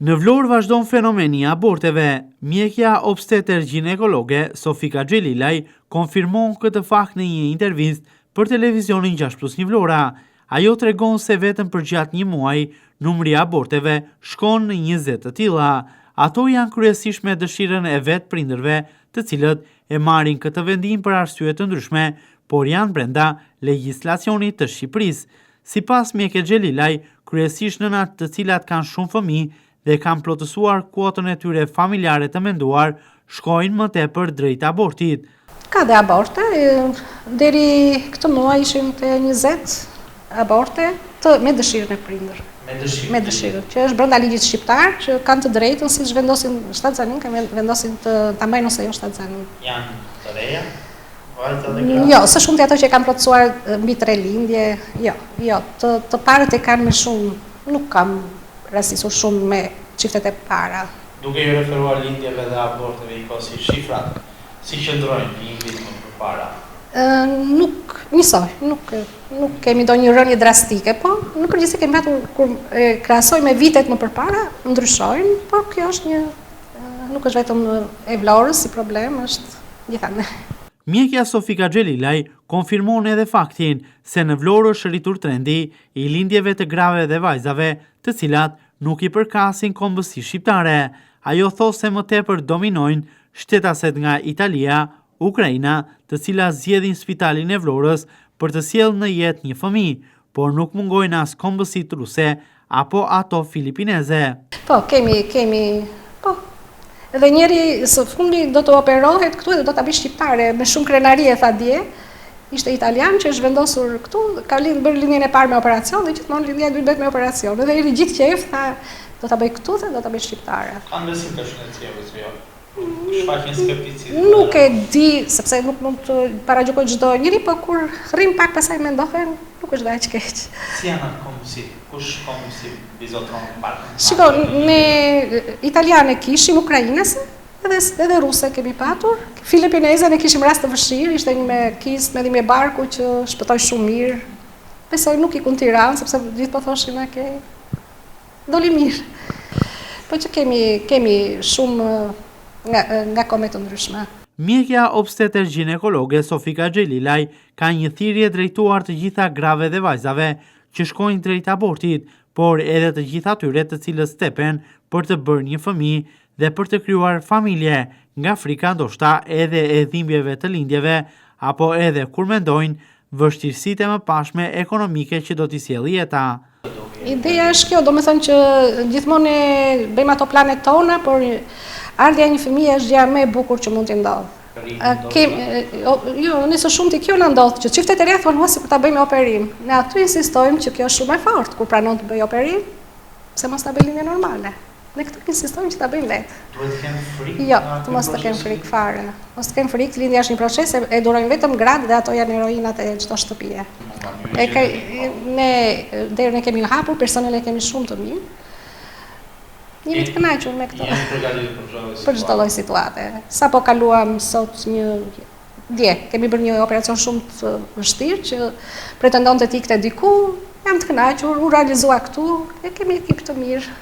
Në Vlorë vazhdon fenomeni i aborteve. Mjekja obstetër ginekologe Sofika Xhelilaj konfirmon këtë fakt në një intervistë për televizionin 6+1 Vlora. Ajo tregon se vetëm për gjatë një muaji, numri i aborteve shkon në 20 të tilla. Ato janë kryesisht me dëshirën e vetë prindërve, të cilët e marrin këtë vendim për arsye të ndryshme, por janë brenda legjislacionit të Shqipërisë. Sipas mjekë Xhelilaj, kryesisht nënat të cilat kanë shumë fëmijë dhe kanë plotësuar kuotën e tyre familjare të menduar, shkojnë më tepër drejt abortit. Ka dhe aborte, deri këtë muaj ishin të 20 aborte me dëshirën e prindër. Me dëshirën, që është brenda ligjit shqiptar, që kanë të drejtën si që vendosin shtatzanin, kanë vendosin ta mbajnë ose jo shtatzanin. Janë të reja? Vajza dhe gra? Jo, së shumë të ato që kanë plotësuar mbi 3 lindje, jo, të parët e kanë me shumë, nuk kam rastisur shumë me çiftet e para. Duke ju referuar lindjeve dhe aborteve i si shifrat, si qëndrojnë një vit më përpara? Nuk njësoj, nuk kemi do një rënje drastike, po në përgjithësi kemi patur kur krahasoj me vitet më përpara, ndryshojnë, por kjo është nuk është vetëm e Vlorës si problem, është gjithandaj. Mjekja Sofika Xhelilaj konfirmon edhe faktin se në Vlorë është rritur trendi i lindjeve të grave dhe vajzave, të cilat nuk i përkasin kombësisë shqiptare. Ajo thos se më tepër dominojnë shtetaset nga Italia, Ukraina, të cilat zgjedhin spitalin e Vlorës për të sjellë në jetë një fëmijë, por nuk mungojnë as kombësitë ruse apo ato filipineze. Po, kemi, po. Edhe njeri së fundi do të operohet këtu dhe do të bëj shqiptare, me shumë krenari e tha dje, ishte italian që është vendosur këtu, ka bërë lindjen e parë me operacion dhe gjithmonë lindja e dytë bëhet me operacion. Edhe i gjithë qejf tha do ta bëj këtu dhe do ta bëj shqiptare. Kanë besim të shëndetësve se jo. Shfaqin skepticizëm. Nuk e di, sepse nuk mund të paragjykoj çdo njeri, por kur rrim pak pasaj mendohen, nuk është aq keq. Si janë ato kombësi? Kush kombësi bizotron pak? Shiko, ne italiane kishim, ukrainase, edhe ruse kemi patur. Filipineze ne kishim rast të vështirë, ishte një me kist, me barku që shpëtoi shumë mirë. Besoj nuk i kun Tiranë, sepse gjithë po thoshin doli mirë. Po që kemi shumë nga komet të ndryshme. Mjekja obstetër ginekologe Sofika Xhelilaj ka një thirrje drejtuar të gjitha grave dhe vajzave që shkojnë drejt abortit, por edhe të gjitha atyre të cilët stepen për të bërë një fëmijë dhe për të krijuar familje, nga frika ndoshta edhe e dhimbjeve të lindjeve, apo edhe kur mendojnë vështirësitë e mëpashme ekonomike që do t'i sjellë jeta. Ideja është kjo, do me thënë që gjithmonë ne bëjmë ato planet tona, por ardhja e një fëmije është gjëja më e bukur që mund të ndodhë. Jo, nëse shumë kjo në ndodhë, që çiftet e reja thonë si për ta bëjmë operim. Ne aty insistojmë që kjo është shumë e fortë, kur pranon të bëj operim, pse mos ta bëj lindje normale. Ne këtu insistojmë që ta bëjmë vetë. Duhet të kemë frikë? Jo, të mos të kemë frikë fare. Mos të kemë frikë, lindja është një proces, e durojnë vetëm gratë dhe ato janë heroinat e çdo shtëpie. Ne deri ne kemi hapur, personel e kemi shumë të mirë. Jemi të kënaqur me këto. Jemi përgatitur për çdo lloj situate. Sapo kaluam sot kemi bërë një operacion shumë të vështirë që pretendonte të ikte diku, jam të kënaqur, u realizua këtu, e kemi ekip të mirë.